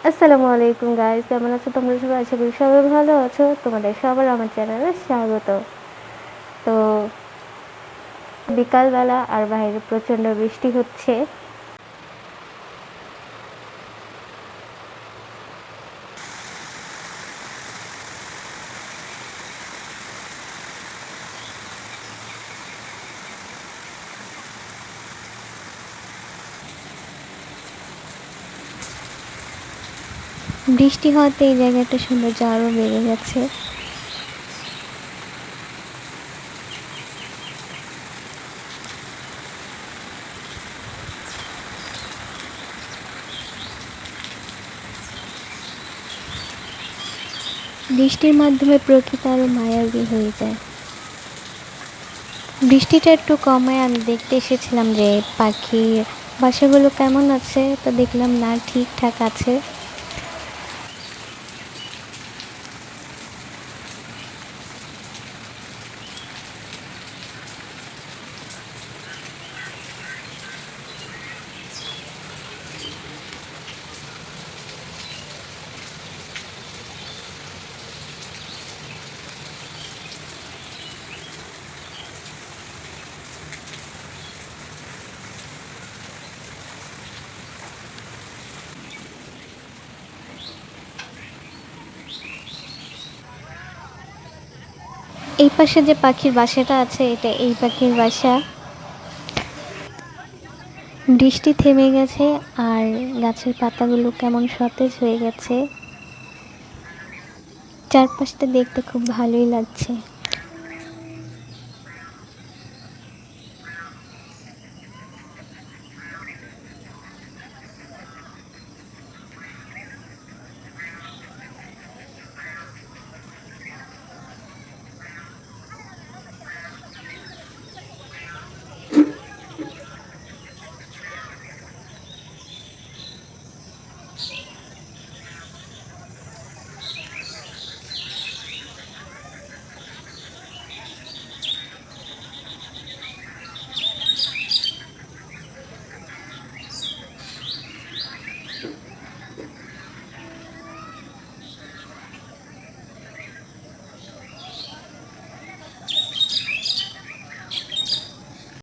আসসালামু আলাইকুম গাইস, কেমন আছো তোমরা সবাই? আশা করি সবাই ভালো আছো। তোমাদের সবার আমার চ্যানেলে স্বাগত। তো বিকালবেলা আর বাইরে প্রচণ্ড বৃষ্টি হচ্ছে। বৃষ্টি হওয়াতে এই জায়গাটা সৌন্দর্য আরও বেড়ে গেছে। বৃষ্টির মাধ্যমে প্রকৃতি আরও মায়াবী হয়ে যায়। বৃষ্টিটা একটু কমায় আমি দেখতে এসেছিলাম যে পাখির বাসাগুলো কেমন আছে, তো দেখলাম না, ঠিকঠাক আছে। এই পাশে যে পাখির বাসাটা আছে, এটা এই পাখির বাসা। বৃষ্টি থেমে গেছে আর গাছের পাতাগুলো কেমন সতেজ হয়ে গেছে। চারপাশটা দেখতে খুব ভালোই লাগছে।